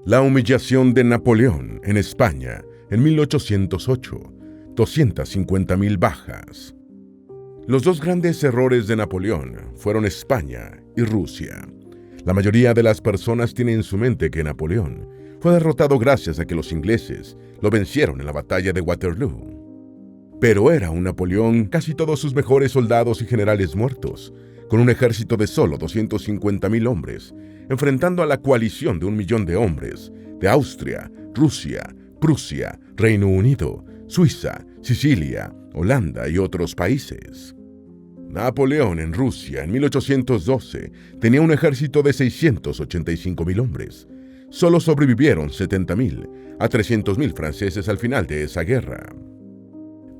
La humillación de Napoleón en España en 1808, 250.000 bajas. Los dos grandes errores de Napoleón fueron España y Rusia. La mayoría de las personas tienen en su mente que Napoleón fue derrotado gracias a que los ingleses lo vencieron en la batalla de Waterloo. Pero era un Napoleón casi todos sus mejores soldados y generales muertos, con un ejército de solo 250.000 hombres, enfrentando a la coalición de 1.000.000 de hombres de Austria, Rusia, Prusia, Reino Unido, Suiza, Sicilia, Holanda y otros países. Napoleón en Rusia en 1812 tenía un ejército de 685.000 hombres. Solo sobrevivieron 70.000 a 300.000 franceses al final de esa guerra.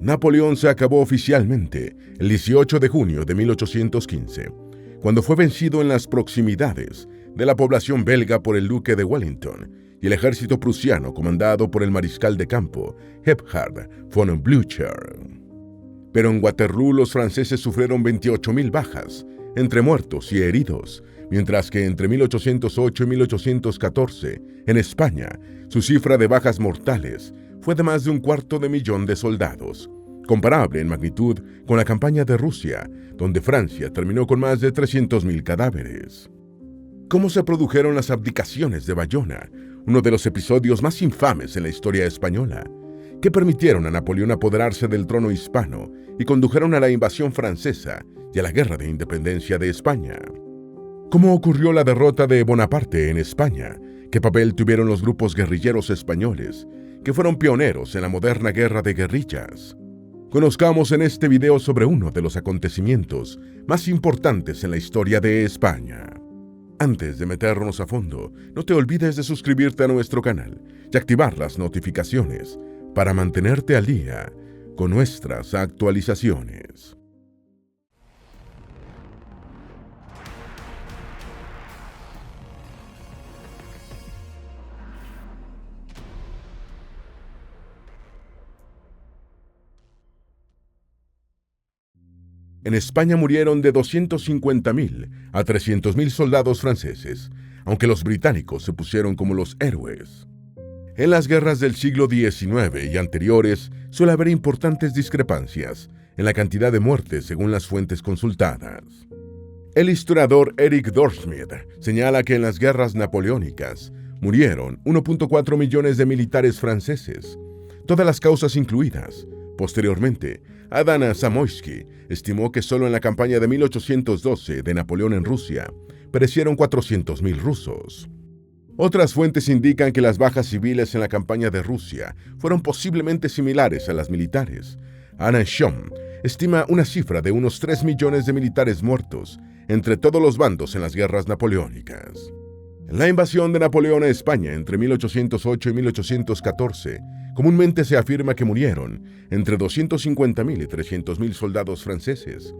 Napoleón se acabó oficialmente el 18 de junio de 1815, cuando fue vencido en las proximidades de la población belga por el duque de Wellington y el ejército prusiano comandado por el mariscal de campo Gebhard von Blücher. Pero en Waterloo los franceses sufrieron 28.000 bajas, entre muertos y heridos, mientras que entre 1808 y 1814, en España, su cifra de bajas mortales fue de más de 250.000 de soldados, comparable en magnitud con la campaña de Rusia, donde Francia terminó con más de 300.000 cadáveres. ¿Cómo se produjeron las abdicaciones de Bayona, uno de los episodios más infames en la historia española, que permitieron a Napoleón apoderarse del trono hispano y condujeron a la invasión francesa y a la guerra de independencia de España? ¿Cómo ocurrió la derrota de Bonaparte en España? ¿Qué papel tuvieron los grupos guerrilleros españoles, que fueron pioneros en la moderna guerra de guerrillas? Conozcamos en este video sobre uno de los acontecimientos más importantes en la historia de España. Antes de meternos a fondo, no te olvides de suscribirte a nuestro canal y activar las notificaciones para mantenerte al día con nuestras actualizaciones. En España murieron de 250.000 a 300.000 soldados franceses, aunque los británicos se pusieron como los héroes. En las guerras del siglo XIX y anteriores suele haber importantes discrepancias en la cantidad de muertes según las fuentes consultadas. El historiador Eric Dorsmith señala que en las guerras napoleónicas murieron 1.4 millones de militares franceses, todas las causas incluidas. Posteriormente, Adana Zamoyski estimó que solo en la campaña de 1812 de Napoleón en Rusia perecieron 400.000 rusos. Otras fuentes indican que las bajas civiles en la campaña de Rusia fueron posiblemente similares a las militares. Anna Schom estima una cifra de unos 3 millones de militares muertos entre todos los bandos en las guerras napoleónicas. En la invasión de Napoleón a España entre 1808 y 1814, comúnmente se afirma que murieron entre 250.000 y 300.000 soldados franceses,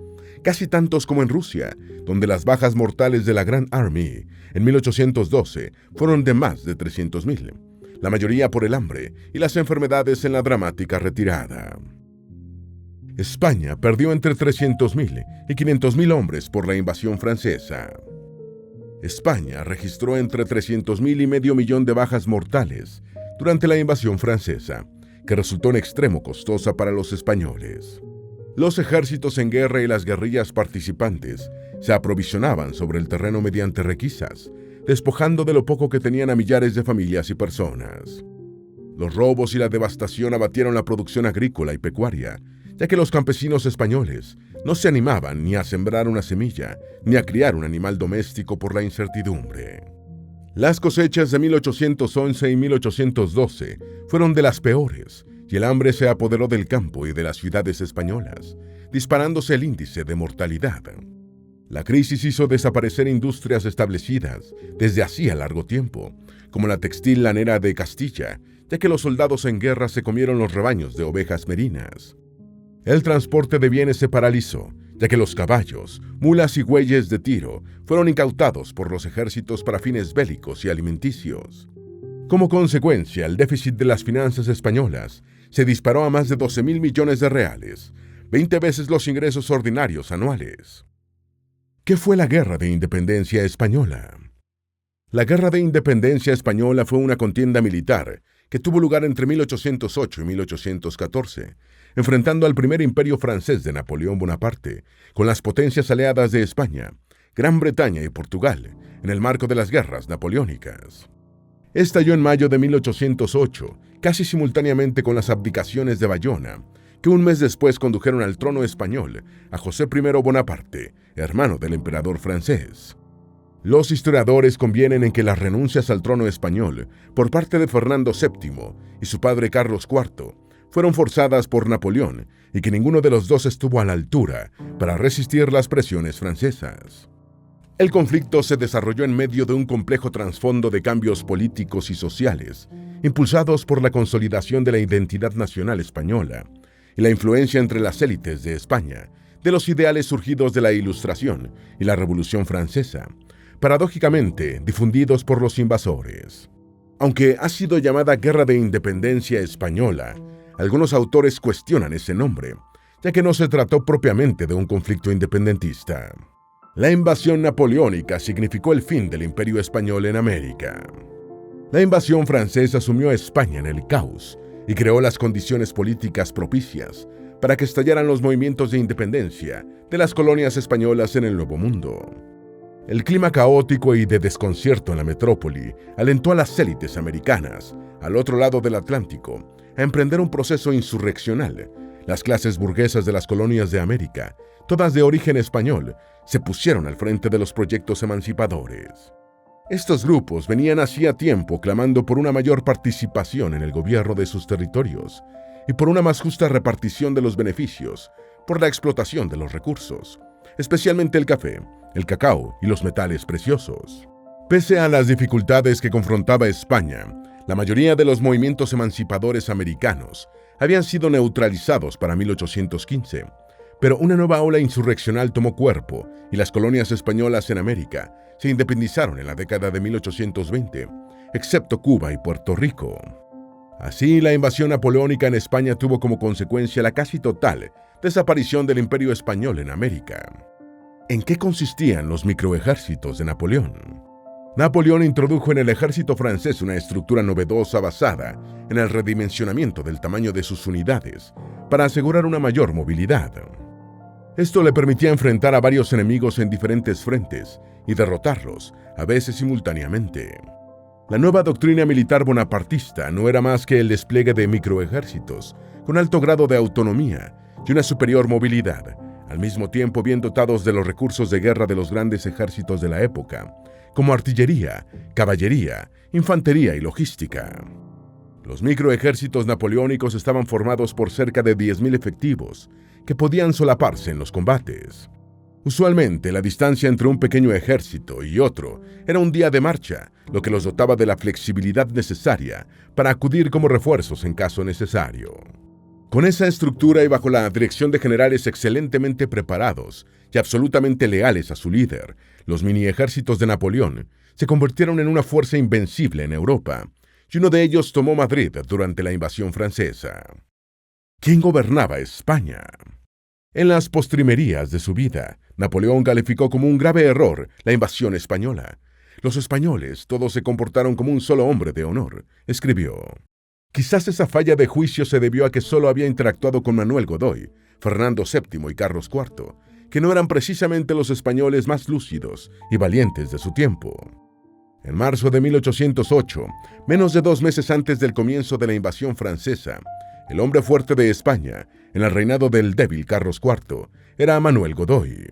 casi tantos como en Rusia, donde las bajas mortales de la Grand Army en 1812 fueron de más de 300.000, la mayoría por el hambre y las enfermedades en la dramática retirada. España perdió entre 300.000 y 500.000 hombres por la invasión francesa. España registró entre 300.000 y medio millón de bajas mortales durante la invasión francesa, que resultó en extremo costosa para los españoles. Los ejércitos en guerra y las guerrillas participantes se aprovisionaban sobre el terreno mediante requisas, despojando de lo poco que tenían a millares de familias y personas. Los robos y la devastación abatieron la producción agrícola y pecuaria, ya que los campesinos españoles no se animaban ni a sembrar una semilla, ni a criar un animal doméstico por la incertidumbre. Las cosechas de 1811 y 1812 fueron de las peores, y el hambre se apoderó del campo y de las ciudades españolas, disparándose el índice de mortalidad. La crisis hizo desaparecer industrias establecidas desde hacía largo tiempo, como la textil lanera de Castilla, ya que los soldados en guerra se comieron los rebaños de ovejas merinas. El transporte de bienes se paralizó, ya que los caballos, mulas y bueyes de Tiro fueron incautados por los ejércitos para fines bélicos y alimenticios. Como consecuencia, el déficit de las finanzas españolas se disparó a más de 12.000 millones de reales, 20 veces los ingresos ordinarios anuales. ¿Qué fue la Guerra de Independencia Española? La Guerra de Independencia Española fue una contienda militar que tuvo lugar entre 1808 y 1814, enfrentando al primer imperio francés de Napoleón Bonaparte con las potencias aliadas de España, Gran Bretaña y Portugal, en el marco de las guerras napoleónicas. Estalló en mayo de 1808, casi simultáneamente con las abdicaciones de Bayona, que un mes después condujeron al trono español a José I Bonaparte, hermano del emperador francés. Los historiadores convienen en que las renuncias al trono español por parte de Fernando VII y su padre Carlos IV fueron forzadas por Napoleón y que ninguno de los dos estuvo a la altura para resistir las presiones francesas. El conflicto se desarrolló en medio de un complejo trasfondo de cambios políticos y sociales, impulsados por la consolidación de la identidad nacional española y la influencia entre las élites de España de los ideales surgidos de la Ilustración y la Revolución Francesa, paradójicamente difundidos por los invasores. Aunque ha sido llamada Guerra de Independencia Española, algunos autores cuestionan ese nombre, ya que no se trató propiamente de un conflicto independentista. La invasión napoleónica significó el fin del Imperio Español en América. La invasión francesa sumió a España en el caos y creó las condiciones políticas propicias para que estallaran los movimientos de independencia de las colonias españolas en el Nuevo Mundo. El clima caótico y de desconcierto en la metrópoli alentó a las élites americanas, al otro lado del Atlántico, a emprender un proceso insurreccional. Las clases burguesas de las colonias de América, todas de origen español, se pusieron al frente de los proyectos emancipadores. Estos grupos venían hacía tiempo clamando por una mayor participación en el gobierno de sus territorios y por una más justa repartición de los beneficios, por la explotación de los recursos, especialmente el café, el cacao y los metales preciosos. Pese a las dificultades que confrontaba España, la mayoría de los movimientos emancipadores americanos habían sido neutralizados para 1815, pero una nueva ola insurreccional tomó cuerpo y las colonias españolas en América se independizaron en la década de 1820, excepto Cuba y Puerto Rico. Así, la invasión napoleónica en España tuvo como consecuencia la casi total desaparición del Imperio Español en América. ¿En qué consistían los microejércitos de Napoleón? Napoleón introdujo en el ejército francés una estructura novedosa basada en el redimensionamiento del tamaño de sus unidades para asegurar una mayor movilidad. Esto le permitía enfrentar a varios enemigos en diferentes frentes y derrotarlos, a veces simultáneamente. La nueva doctrina militar bonapartista no era más que el despliegue de microejércitos con alto grado de autonomía y una superior movilidad, al mismo tiempo bien dotados de los recursos de guerra de los grandes ejércitos de la época, como artillería, caballería, infantería y logística. Los microejércitos napoleónicos estaban formados por cerca de 10.000 efectivos que podían solaparse en los combates. Usualmente, la distancia entre un pequeño ejército y otro era un día de marcha, lo que los dotaba de la flexibilidad necesaria para acudir como refuerzos en caso necesario. Con esa estructura y bajo la dirección de generales excelentemente preparados y absolutamente leales a su líder, los mini ejércitos de Napoleón se convirtieron en una fuerza invencible en Europa, y uno de ellos tomó Madrid durante la invasión francesa. ¿Quién gobernaba España? En las postrimerías de su vida, Napoleón calificó como un grave error la invasión española. Los españoles todos se comportaron como un solo hombre de honor, escribió. Quizás esa falla de juicio se debió a que solo había interactuado con Manuel Godoy, Fernando VII y Carlos IV, que no eran precisamente los españoles más lúcidos y valientes de su tiempo. En marzo de 1808, menos de 2 meses antes del comienzo de la invasión francesa, el hombre fuerte de España, en el reinado del débil Carlos IV, era Manuel Godoy.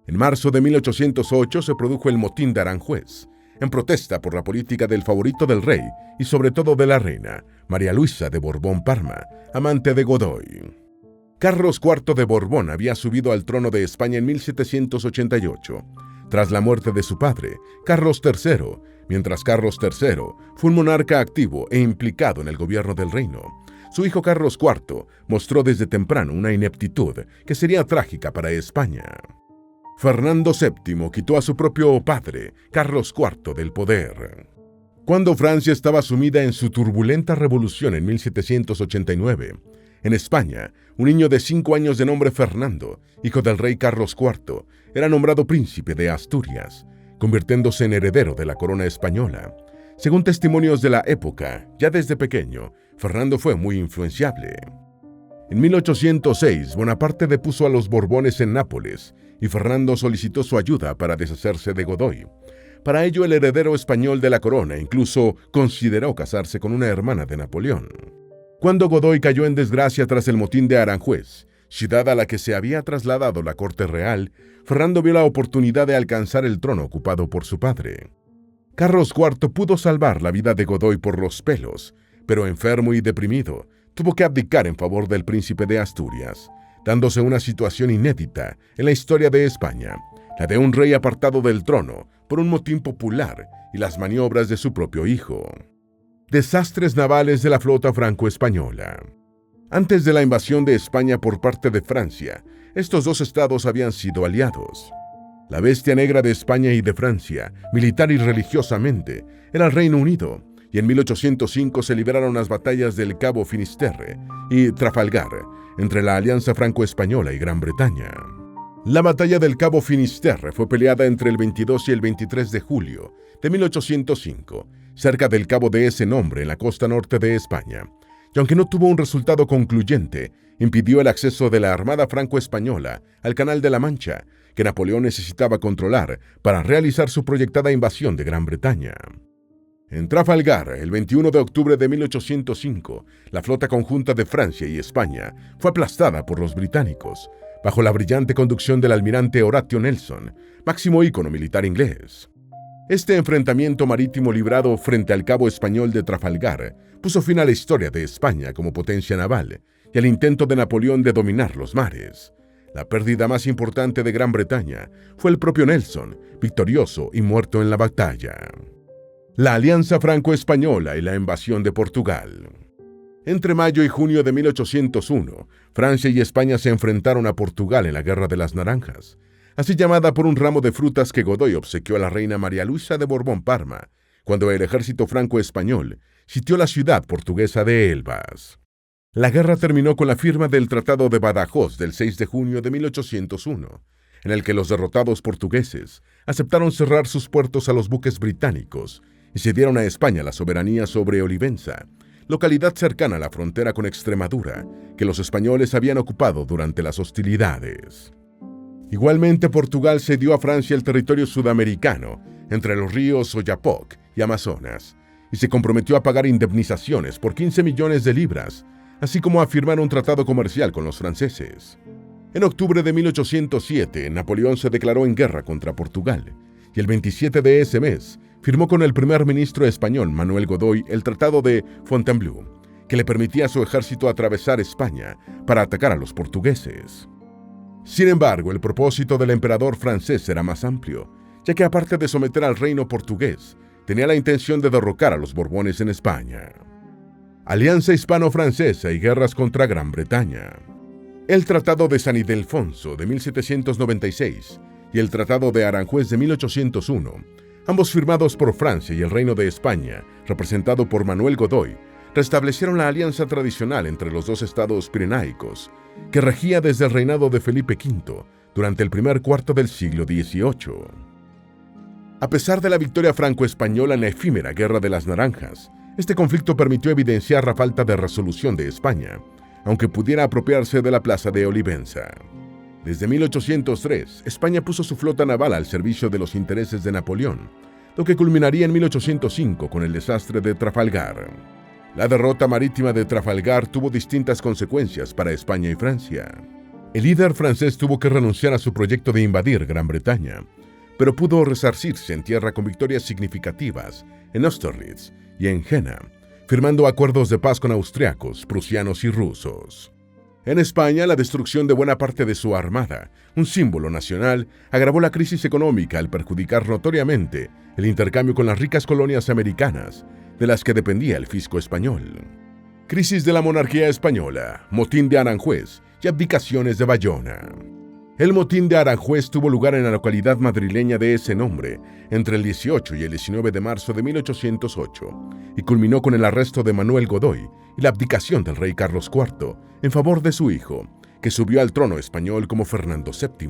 En marzo de 1808 se produjo el motín de Aranjuez, en protesta por la política del favorito del rey y sobre todo de la reina, María Luisa de Borbón-Parma, amante de Godoy. Carlos IV de Borbón había subido al trono de España en 1788, tras la muerte de su padre, Carlos III, mientras Carlos III fue un monarca activo e implicado en el gobierno del reino. Su hijo Carlos IV mostró desde temprano una ineptitud que sería trágica para España. Fernando VII quitó a su propio padre, Carlos IV, del poder. Cuando Francia estaba sumida en su turbulenta revolución en 1789, en España, un niño de 5 años de nombre Fernando, hijo del rey Carlos IV, era nombrado príncipe de Asturias, convirtiéndose en heredero de la corona española. Según testimonios de la época, ya desde pequeño, Fernando fue muy influenciable. En 1806, Bonaparte depuso a los Borbones en Nápoles y Fernando solicitó su ayuda para deshacerse de Godoy. Para ello, el heredero español de la corona incluso consideró casarse con una hermana de Napoleón. Cuando Godoy cayó en desgracia tras el motín de Aranjuez, ciudad a la que se había trasladado la corte real, Fernando vio la oportunidad de alcanzar el trono ocupado por su padre. Carlos IV pudo salvar la vida de Godoy por los pelos, pero enfermo y deprimido, tuvo que abdicar en favor del príncipe de Asturias, dándose una situación inédita en la historia de España, la de un rey apartado del trono por un motín popular y las maniobras de su propio hijo. Desastres navales de la flota franco-española. Antes de la invasión de España por parte de Francia, estos dos estados habían sido aliados. La bestia negra de España y de Francia, militar y religiosamente, era el Reino Unido, y en 1805 se libraron las batallas del Cabo Finisterre y Trafalgar, entre la alianza franco-española y Gran Bretaña. La batalla del Cabo Finisterre fue peleada entre el 22 y el 23 de julio de 1805, cerca del cabo de ese nombre en la costa norte de España, y aunque no tuvo un resultado concluyente, impidió el acceso de la Armada franco-española al Canal de la Mancha, que Napoleón necesitaba controlar para realizar su proyectada invasión de Gran Bretaña. En Trafalgar, el 21 de octubre de 1805, la flota conjunta de Francia y España fue aplastada por los británicos, bajo la brillante conducción del almirante Horatio Nelson, máximo ícono militar inglés. Este enfrentamiento marítimo librado frente al Cabo Español de Trafalgar puso fin a la historia de España como potencia naval y al intento de Napoleón de dominar los mares. La pérdida más importante de Gran Bretaña fue el propio Nelson, victorioso y muerto en la batalla. La alianza franco-española y la invasión de Portugal. Entre mayo y junio de 1801, Francia y España se enfrentaron a Portugal en la Guerra de las Naranjas, así llamada por un ramo de frutas que Godoy obsequió a la reina María Luisa de Borbón-Parma, cuando el ejército franco-español sitió la ciudad portuguesa de Elvas. La guerra terminó con la firma del Tratado de Badajoz del 6 de junio de 1801, en el que los derrotados portugueses aceptaron cerrar sus puertos a los buques británicos y cedieron a España la soberanía sobre Olivenza, localidad cercana a la frontera con Extremadura, que los españoles habían ocupado durante las hostilidades. Igualmente, Portugal cedió a Francia el territorio sudamericano entre los ríos Oyapoc y Amazonas, y se comprometió a pagar indemnizaciones por 15 millones de libras, así como a firmar un tratado comercial con los franceses. En octubre de 1807, Napoleón se declaró en guerra contra Portugal, y el 27 de ese mes firmó con el primer ministro español Manuel Godoy el Tratado de Fontainebleau, que le permitía a su ejército atravesar España para atacar a los portugueses. Sin embargo, el propósito del emperador francés era más amplio, ya que aparte de someter al reino portugués, tenía la intención de derrocar a los Borbones en España. Alianza hispano-francesa y guerras contra Gran Bretaña. El Tratado de San Ildefonso de 1796 y el Tratado de Aranjuez de 1801, ambos firmados por Francia y el Reino de España, representado por Manuel Godoy, restablecieron la alianza tradicional entre los dos estados pirenaicos, que regía desde el reinado de Felipe V durante el primer cuarto del siglo XVIII. A pesar de la victoria franco-española en la efímera Guerra de las Naranjas, este conflicto permitió evidenciar la falta de resolución de España, aunque pudiera apropiarse de la plaza de Olivenza. Desde 1803, España puso su flota naval al servicio de los intereses de Napoleón, lo que culminaría en 1805 con el desastre de Trafalgar. La derrota marítima de Trafalgar tuvo distintas consecuencias para España y Francia. El líder francés tuvo que renunciar a su proyecto de invadir Gran Bretaña, pero pudo resarcirse en tierra con victorias significativas en Austerlitz y en Jena, firmando acuerdos de paz con austriacos, prusianos y rusos. En España, la destrucción de buena parte de su armada, un símbolo nacional, agravó la crisis económica al perjudicar notoriamente el intercambio con las ricas colonias americanas, de las que dependía el fisco español. Crisis de la monarquía española, motín de Aranjuez y abdicaciones de Bayona. El motín de Aranjuez tuvo lugar en la localidad madrileña de ese nombre entre el 18 y el 19 de marzo de 1808 y culminó con el arresto de Manuel Godoy y la abdicación del rey Carlos IV en favor de su hijo, que subió al trono español como Fernando VII.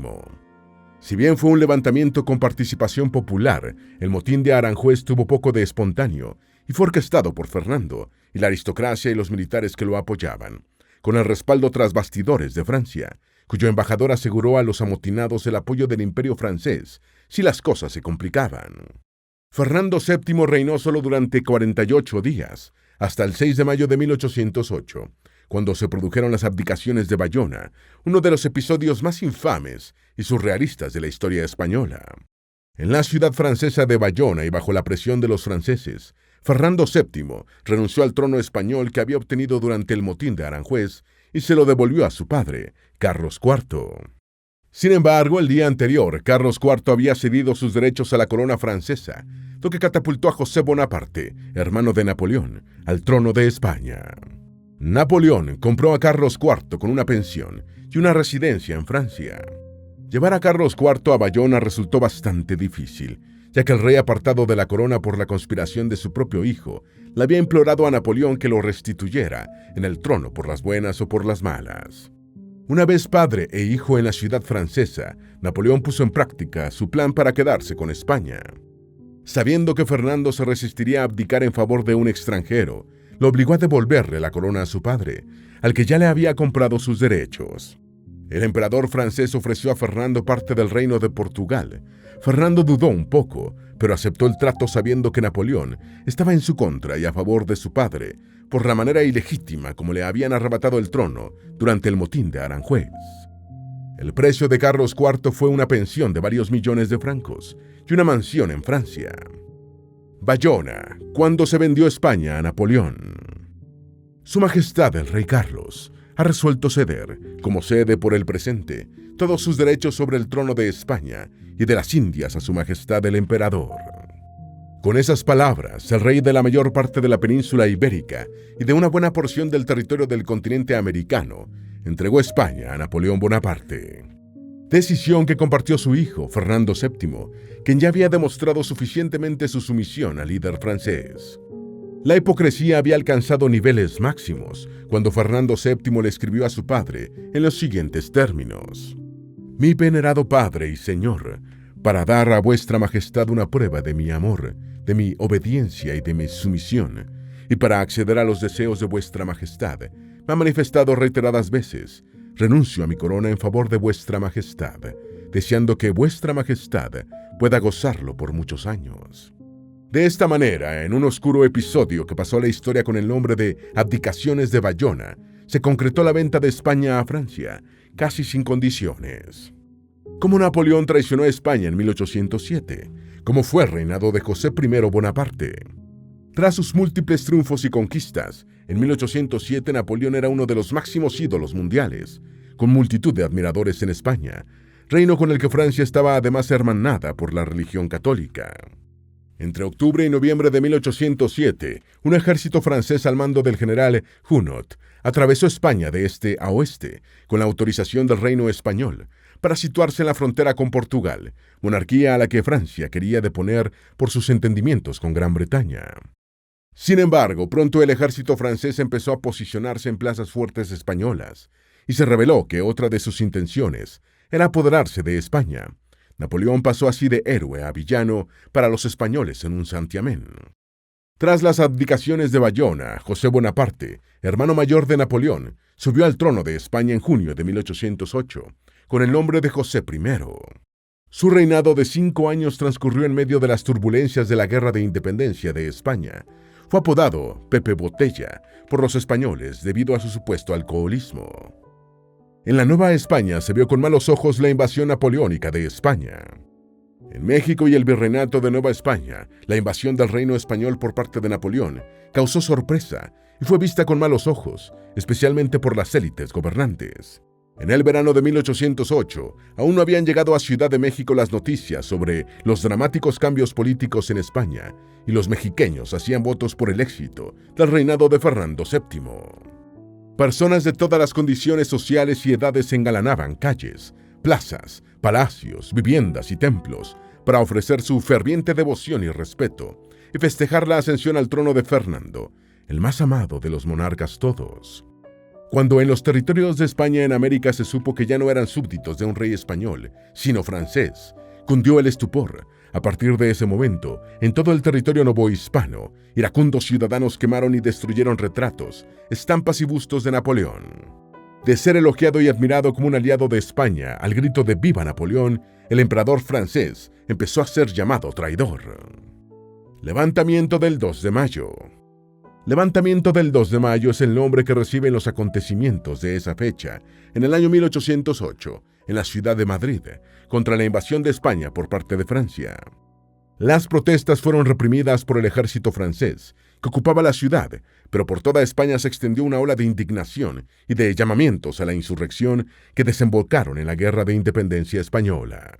Si bien fue un levantamiento con participación popular, el motín de Aranjuez tuvo poco de espontáneo y fue orquestado por Fernando y la aristocracia y los militares que lo apoyaban, con el respaldo tras bastidores de Francia, cuyo embajador aseguró a los amotinados el apoyo del imperio francés si las cosas se complicaban. Fernando VII reinó solo durante 48 días, hasta el 6 de mayo de 1808, cuando se produjeron las abdicaciones de Bayona, uno de los episodios más infames y surrealistas de la historia española. En la ciudad francesa de Bayona y bajo la presión de los franceses, Fernando VII renunció al trono español que había obtenido durante el motín de Aranjuez y se lo devolvió a su padre, Carlos IV. Sin embargo, el día anterior, Carlos IV había cedido sus derechos a la corona francesa, lo que catapultó a José Bonaparte, hermano de Napoleón, al trono de España. Napoleón compró a Carlos IV con una pensión y una residencia en Francia. Llevar a Carlos IV a Bayona resultó bastante difícil, ya que el rey, apartado de la corona por la conspiración de su propio hijo, le había implorado a Napoleón que lo restituyera en el trono por las buenas o por las malas. Una vez padre e hijo en la ciudad francesa, Napoleón puso en práctica su plan para quedarse con España. Sabiendo que Fernando se resistiría a abdicar en favor de un extranjero, lo obligó a devolverle la corona a su padre, al que ya le había comprado sus derechos. El emperador francés ofreció a Fernando parte del reino de Portugal. Fernando dudó un poco, pero aceptó el trato sabiendo que Napoleón estaba en su contra y a favor de su padre, por la manera ilegítima como le habían arrebatado el trono durante el motín de Aranjuez. El precio de Carlos IV fue una pensión de varios millones de francos y una mansión en Francia. Bayona, cuando se vendió España a Napoleón. Su Majestad el Rey Carlos ha resuelto ceder, como cede por el presente, todos sus derechos sobre el trono de España y de las Indias a Su Majestad el Emperador. Con esas palabras, el rey de la mayor parte de la península ibérica y de una buena porción del territorio del continente americano entregó España a Napoleón Bonaparte. Decisión que compartió su hijo, Fernando VII, quien ya había demostrado suficientemente su sumisión al líder francés. La hipocresía había alcanzado niveles máximos cuando Fernando VII le escribió a su padre en los siguientes términos: «Mi venerado padre y señor, para dar a vuestra majestad una prueba de mi amor, de mi obediencia y de mi sumisión, y para acceder a los deseos de vuestra majestad, me ha manifestado reiteradas veces, renuncio a mi corona en favor de vuestra majestad, deseando que vuestra majestad pueda gozarlo por muchos años». De esta manera, en un oscuro episodio que pasó a la historia con el nombre de Abdicaciones de Bayona, se concretó la venta de España a Francia, casi sin condiciones. Cómo Napoleón traicionó a España en 1807, cómo fue el reinado de José I Bonaparte. Tras sus múltiples triunfos y conquistas, en 1807 Napoleón era uno de los máximos ídolos mundiales, con multitud de admiradores en España, reino con el que Francia estaba además hermanada por la religión católica. Entre octubre y noviembre de 1807, un ejército francés al mando del general Junot atravesó España de este a oeste, con la autorización del Reino Español, para situarse en la frontera con Portugal, monarquía a la que Francia quería deponer por sus entendimientos con Gran Bretaña. Sin embargo, pronto el ejército francés empezó a posicionarse en plazas fuertes españolas, y se reveló que otra de sus intenciones era apoderarse de España. Napoleón pasó así de héroe a villano para los españoles en un santiamén. Tras las abdicaciones de Bayona, José Bonaparte, hermano mayor de Napoleón, subió al trono de España en junio de 1808, con el nombre de José I. Su reinado de 5 años transcurrió en medio de las turbulencias de la Guerra de Independencia de España. Fue apodado Pepe Botella por los españoles debido a su supuesto alcoholismo. En la Nueva España se vio con malos ojos la invasión napoleónica de España. En México y el Virreinato de Nueva España, la invasión del reino español por parte de Napoleón causó sorpresa y fue vista con malos ojos, especialmente por las élites gobernantes. En el verano de 1808, aún no habían llegado a Ciudad de México las noticias sobre los dramáticos cambios políticos en España, y los mexiqueños hacían votos por el éxito del reinado de Fernando VII. Personas de todas las condiciones sociales y edades engalanaban calles, plazas, palacios, viviendas y templos para ofrecer su ferviente devoción y respeto y festejar la ascensión al trono de Fernando, el más amado de los monarcas todos. Cuando en los territorios de España en América se supo que ya no eran súbditos de un rey español, sino francés, cundió el estupor. A partir de ese momento, en todo el territorio novohispano, iracundos ciudadanos quemaron y destruyeron retratos, estampas y bustos de Napoleón. De ser elogiado y admirado como un aliado de España, al grito de ¡Viva Napoleón!, el emperador francés empezó a ser llamado traidor. Levantamiento del 2 de mayo. Levantamiento del 2 de mayo es el nombre que reciben los acontecimientos de esa fecha, en el año 1808, en la ciudad de Madrid, contra la invasión de España por parte de Francia. Las protestas fueron reprimidas por el ejército francés, que ocupaba la ciudad, pero por toda España se extendió una ola de indignación y de llamamientos a la insurrección que desembocaron en la Guerra de Independencia Española.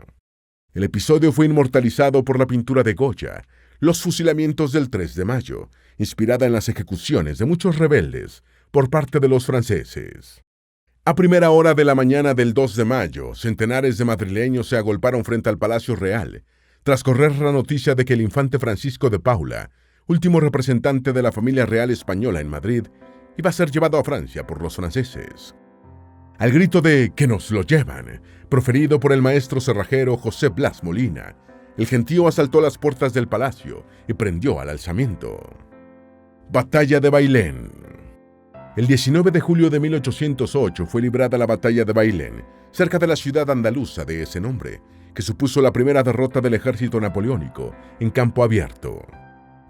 El episodio fue inmortalizado por la pintura de Goya, Los fusilamientos del 3 de mayo, inspirada en las ejecuciones de muchos rebeldes por parte de los franceses. A primera hora de la mañana del 2 de mayo, centenares de madrileños se agolparon frente al Palacio Real, tras correr la noticia de que el infante Francisco de Paula, último representante de la familia real española en Madrid, iba a ser llevado a Francia por los franceses. Al grito de «¡Que nos lo llevan!», proferido por el maestro cerrajero José Blas Molina, el gentío asaltó las puertas del palacio y prendió al alzamiento. Batalla de Bailén. El 19 de julio de 1808 fue librada la Batalla de Bailén, cerca de la ciudad andaluza de ese nombre, que supuso la primera derrota del ejército napoleónico en campo abierto.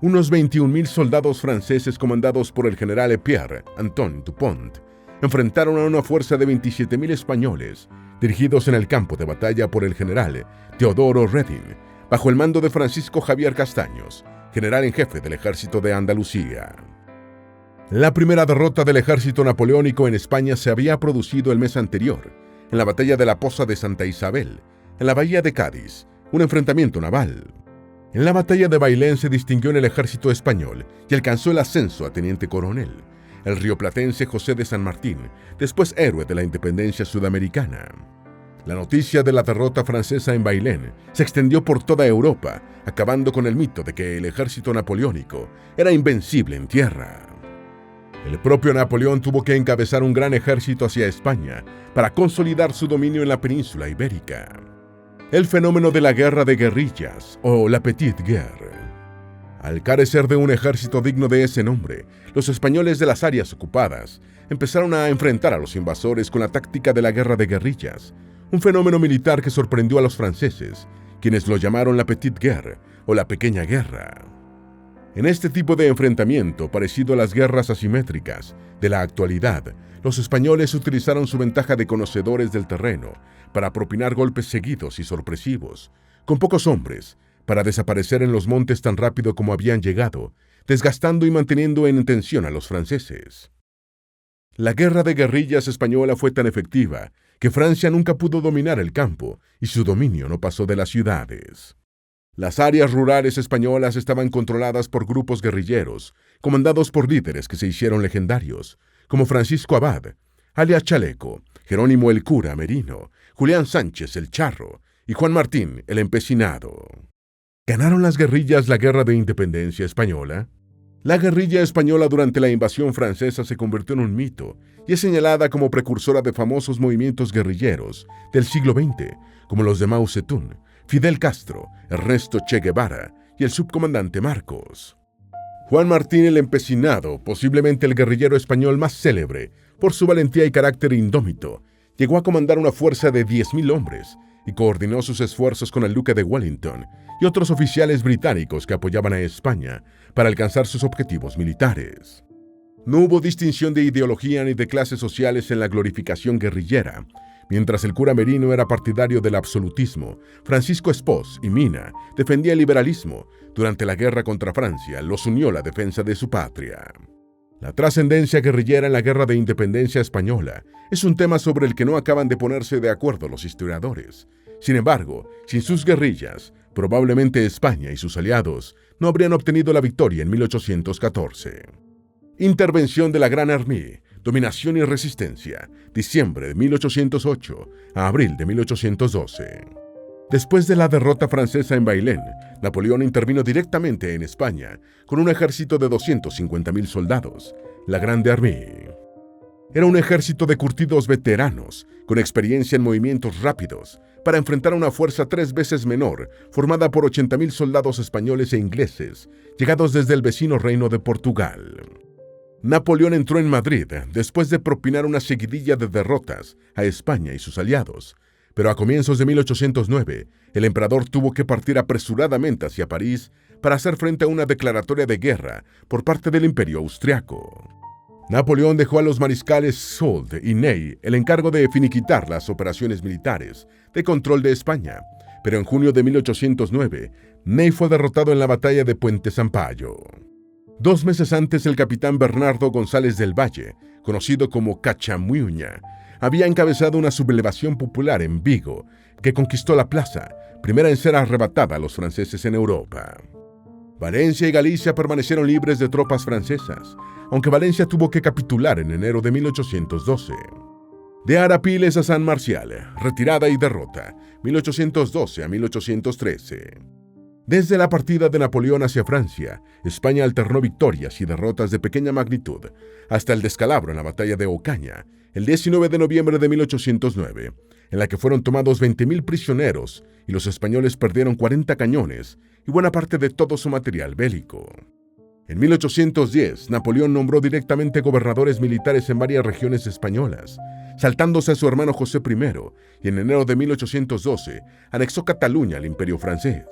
Unos 21.000 soldados franceses comandados por el general Pierre Antoine Dupont enfrentaron a una fuerza de 27.000 españoles, dirigidos en el campo de batalla por el general Teodoro Reding, bajo el mando de Francisco Javier Castaños, general en jefe del ejército de Andalucía. La primera derrota del ejército napoleónico en España se había producido el mes anterior, en la batalla de la Poza de Santa Isabel, en la bahía de Cádiz, un enfrentamiento naval. En la batalla de Bailén se distinguió en el ejército español y alcanzó el ascenso a teniente coronel, el rioplatense José de San Martín, después héroe de la independencia sudamericana. La noticia de la derrota francesa en Bailén se extendió por toda Europa, acabando con el mito de que el ejército napoleónico era invencible en tierra. El propio Napoleón tuvo que encabezar un gran ejército hacia España para consolidar su dominio en la península ibérica. El fenómeno de la guerra de guerrillas, o la Petite Guerre. Al carecer de un ejército digno de ese nombre, los españoles de las áreas ocupadas empezaron a enfrentar a los invasores con la táctica de la guerra de guerrillas, un fenómeno militar que sorprendió a los franceses, quienes lo llamaron la Petite Guerre o la Pequeña Guerra. En este tipo de enfrentamiento, parecido a las guerras asimétricas de la actualidad, los españoles utilizaron su ventaja de conocedores del terreno para propinar golpes seguidos y sorpresivos, con pocos hombres, para desaparecer en los montes tan rápido como habían llegado, desgastando y manteniendo en tensión a los franceses. La guerra de guerrillas española fue tan efectiva que Francia nunca pudo dominar el campo y su dominio no pasó de las ciudades. Las áreas rurales españolas estaban controladas por grupos guerrilleros, comandados por líderes que se hicieron legendarios, como Francisco Abad, alias Chaleco, Jerónimo el Cura Merino, Julián Sánchez el Charro y Juan Martín el Empecinado. ¿Ganaron las guerrillas la Guerra de Independencia Española? La guerrilla española durante la invasión francesa se convirtió en un mito y es señalada como precursora de famosos movimientos guerrilleros del siglo XX, como los de Mao Zedong, Fidel Castro, Ernesto Che Guevara y el subcomandante Marcos. Juan Martín el Empecinado, posiblemente el guerrillero español más célebre por su valentía y carácter indómito, llegó a comandar una fuerza de 10.000 hombres y coordinó sus esfuerzos con el duque de Wellington y otros oficiales británicos que apoyaban a España para alcanzar sus objetivos militares. No hubo distinción de ideología ni de clases sociales en la glorificación guerrillera. Mientras el cura Merino era partidario del absolutismo, Francisco Espós y Mina defendía el liberalismo. Durante la guerra contra Francia, los unió la defensa de su patria. La trascendencia guerrillera en la Guerra de Independencia Española es un tema sobre el que no acaban de ponerse de acuerdo los historiadores. Sin embargo, sin sus guerrillas, probablemente España y sus aliados no habrían obtenido la victoria en 1814. Intervención de la Gran Armée, dominación y resistencia, diciembre de 1808 a abril de 1812. Después de la derrota francesa en Bailén, Napoleón intervino directamente en España con un ejército de 250.000 soldados, la Grande Armée. Era un ejército de curtidos veteranos, con experiencia en movimientos rápidos, para enfrentar a una fuerza 3 veces menor, formada por 80.000 soldados españoles e ingleses, llegados desde el vecino reino de Portugal. Napoleón entró en Madrid después de propinar una seguidilla de derrotas a España y sus aliados, pero a comienzos de 1809, el emperador tuvo que partir apresuradamente hacia París para hacer frente a una declaratoria de guerra por parte del Imperio austriaco. Napoleón dejó a los mariscales Soult y Ney el encargo de finiquitar las operaciones militares de control de España, pero en junio de 1809, Ney fue derrotado en la batalla de Puente Sampayo. 2 meses antes, el capitán Bernardo González del Valle, conocido como Cachamuña, había encabezado una sublevación popular en Vigo, que conquistó la plaza, primera en ser arrebatada a los franceses en Europa. Valencia y Galicia permanecieron libres de tropas francesas, aunque Valencia tuvo que capitular en enero de 1812. De Arapiles a San Marcial, retirada y derrota, 1812 a 1813. Desde la partida de Napoleón hacia Francia, España alternó victorias y derrotas de pequeña magnitud, hasta el descalabro en la batalla de Ocaña, el 19 de noviembre de 1809, en la que fueron tomados 20.000 prisioneros y los españoles perdieron 40 cañones y buena parte de todo su material bélico. En 1810, Napoleón nombró directamente gobernadores militares en varias regiones españolas, saltándose a su hermano José I, y en enero de 1812 anexó Cataluña al Imperio francés.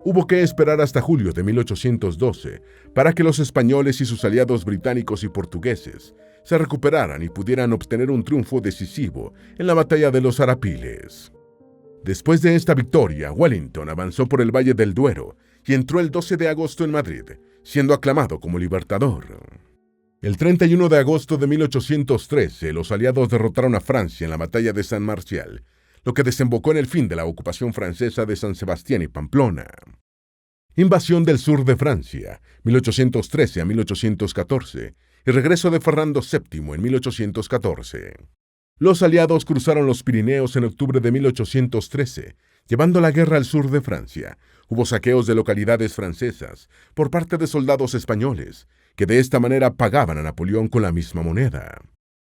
Hubo que esperar hasta julio de 1812 para que los españoles y sus aliados británicos y portugueses se recuperaran y pudieran obtener un triunfo decisivo en la batalla de los Arapiles. Después de esta victoria, Wellington avanzó por el Valle del Duero y entró el 12 de agosto en Madrid, siendo aclamado como libertador. El 31 de agosto de 1813, los aliados derrotaron a Francia en la batalla de San Marcial, lo que desembocó en el fin de la ocupación francesa de San Sebastián y Pamplona. Invasión del sur de Francia, 1813 a 1814, y regreso de Fernando VII en 1814. Los aliados cruzaron los Pirineos en octubre de 1813, llevando la guerra al sur de Francia. Hubo saqueos de localidades francesas por parte de soldados españoles, que de esta manera pagaban a Napoleón con la misma moneda.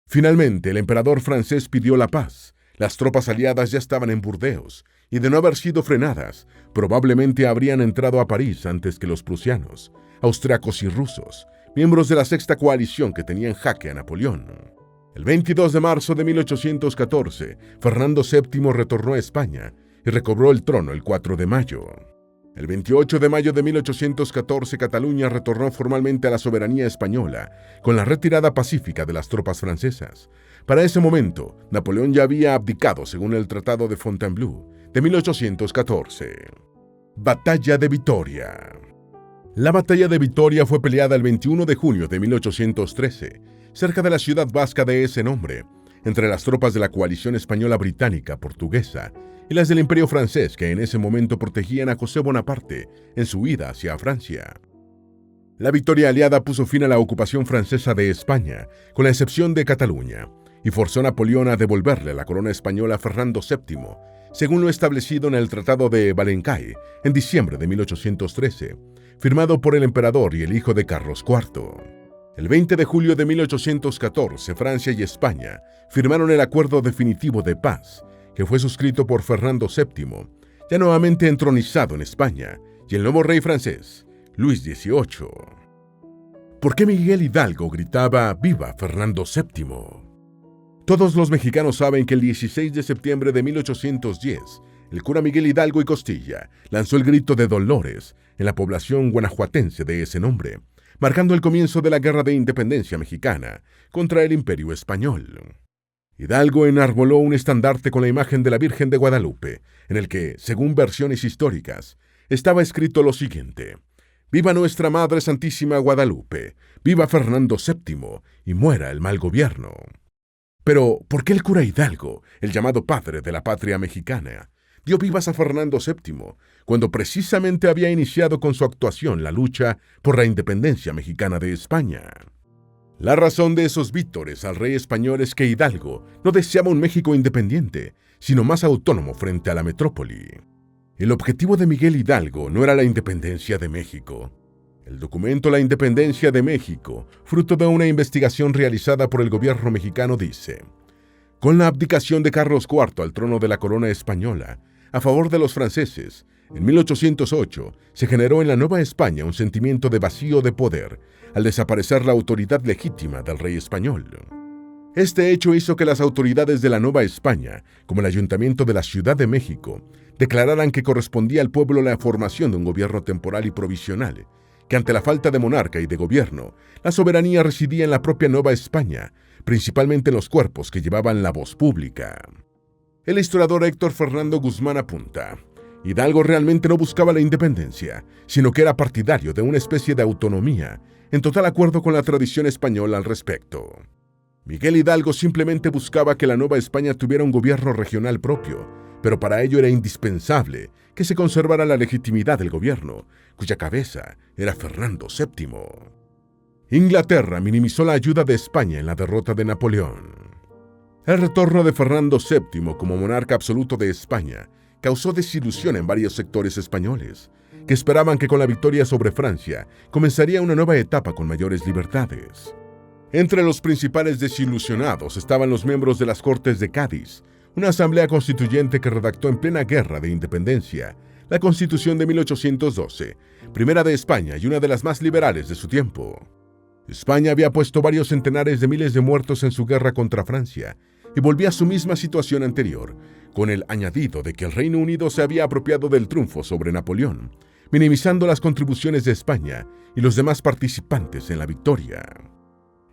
Finalmente, el emperador francés pidió la paz. Las tropas aliadas ya estaban en Burdeos, y de no haber sido frenadas, probablemente habrían entrado a París antes que los prusianos, austriacos y rusos, miembros de la sexta coalición que tenía en jaque a Napoleón. El 22 de marzo de 1814, Fernando VII retornó a España y recobró el trono el 4 de mayo. El 28 de mayo de 1814, Cataluña retornó formalmente a la soberanía española, con la retirada pacífica de las tropas francesas. Para ese momento, Napoleón ya había abdicado según el Tratado de Fontainebleau de 1814. Batalla de Vitoria. La batalla de Vitoria fue peleada el 21 de junio de 1813, cerca de la ciudad vasca de ese nombre, entre las tropas de la coalición española británica portuguesa y las del Imperio francés, que en ese momento protegían a José Bonaparte en su huida hacia Francia. La victoria aliada puso fin a la ocupación francesa de España, con la excepción de Cataluña, y forzó a Napoleón a devolverle la corona española a Fernando VII, según lo establecido en el Tratado de Valencay en diciembre de 1813, firmado por el emperador y el hijo de Carlos IV. El 20 de julio de 1814, Francia y España firmaron el acuerdo definitivo de paz, que fue suscrito por Fernando VII, ya nuevamente entronizado en España, y el nuevo rey francés, Luis XVIII. ¿Por qué Miguel Hidalgo gritaba «¡Viva Fernando VII»? Todos los mexicanos saben que el 16 de septiembre de 1810, el cura Miguel Hidalgo y Costilla lanzó el grito de Dolores en la población guanajuatense de ese nombre, marcando el comienzo de la Guerra de Independencia mexicana contra el Imperio español. Hidalgo enarboló un estandarte con la imagen de la Virgen de Guadalupe, en el que, según versiones históricas, estaba escrito lo siguiente: «Viva nuestra Madre Santísima Guadalupe, viva Fernando VII y muera el mal gobierno». Pero, ¿por qué el cura Hidalgo, el llamado padre de la patria mexicana, dio vivas a Fernando VII, cuando precisamente había iniciado con su actuación la lucha por la independencia mexicana de España? La razón de esos vítores al rey español es que Hidalgo no deseaba un México independiente, sino más autónomo frente a la metrópoli. El objetivo de Miguel Hidalgo no era la independencia de México. El documento La Independencia de México, fruto de una investigación realizada por el gobierno mexicano, dice: con la abdicación de Carlos IV al trono de la corona española, a favor de los franceses, en 1808 se generó en la Nueva España un sentimiento de vacío de poder, al desaparecer la autoridad legítima del rey español. Este hecho hizo que las autoridades de la Nueva España, como el Ayuntamiento de la Ciudad de México, declararan que correspondía al pueblo la formación de un gobierno temporal y provisional, que ante la falta de monarca y de gobierno, la soberanía residía en la propia Nueva España, principalmente en los cuerpos que llevaban la voz pública. El historiador Héctor Fernando Guzmán apunta: Hidalgo realmente no buscaba la independencia, sino que era partidario de una especie de autonomía, en total acuerdo con la tradición española al respecto. Miguel Hidalgo simplemente buscaba que la Nueva España tuviera un gobierno regional propio, pero para ello era indispensable que se conservara la legitimidad del gobierno, cuya cabeza era Fernando VII. Inglaterra minimizó la ayuda de España en la derrota de Napoleón. El retorno de Fernando VII como monarca absoluto de España causó desilusión en varios sectores españoles, que esperaban que con la victoria sobre Francia comenzaría una nueva etapa con mayores libertades. Entre los principales desilusionados estaban los miembros de las Cortes de Cádiz, una asamblea constituyente que redactó en plena guerra de independencia la Constitución de 1812, primera de España y una de las más liberales de su tiempo. España había puesto varios centenares de miles de muertos en su guerra contra Francia y volvía a su misma situación anterior, con el añadido de que el Reino Unido se había apropiado del triunfo sobre Napoleón, minimizando las contribuciones de España y los demás participantes en la victoria.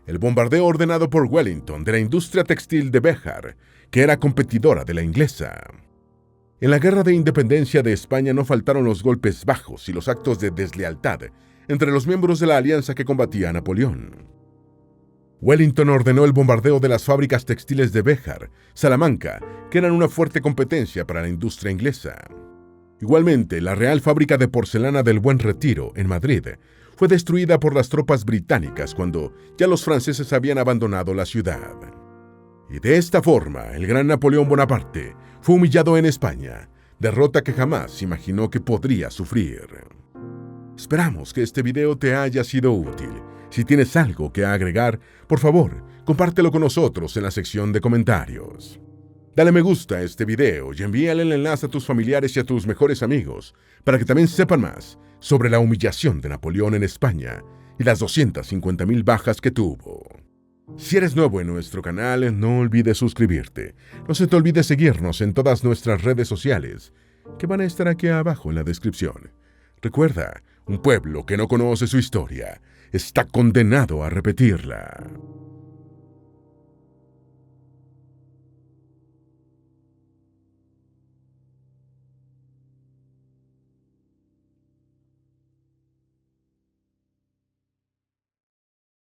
El bombardeo ordenado por Wellington de la industria textil de Béjar, que era competidora de la inglesa. En la Guerra de Independencia de España no faltaron los golpes bajos y los actos de deslealtad entre los miembros de la alianza que combatía a Napoleón. Wellington ordenó el bombardeo de las fábricas textiles de Béjar, Salamanca, que eran una fuerte competencia para la industria inglesa. Igualmente, la Real Fábrica de Porcelana del Buen Retiro, en Madrid, fue destruida por las tropas británicas cuando ya los franceses habían abandonado la ciudad. Y de esta forma, el gran Napoleón Bonaparte fue humillado en España, derrota que jamás imaginó que podría sufrir. Esperamos que este video te haya sido útil. Si tienes algo que agregar, por favor, compártelo con nosotros en la sección de comentarios. Dale me gusta a este video y envíale el enlace a tus familiares y a tus mejores amigos para que también sepan más sobre la humillación de Napoleón en España y las 250,000 bajas que tuvo. Si eres nuevo en nuestro canal, no olvides suscribirte. No se te olvide seguirnos en todas nuestras redes sociales, que van a estar aquí abajo en la descripción. Recuerda, un pueblo que no conoce su historia está condenado a repetirla.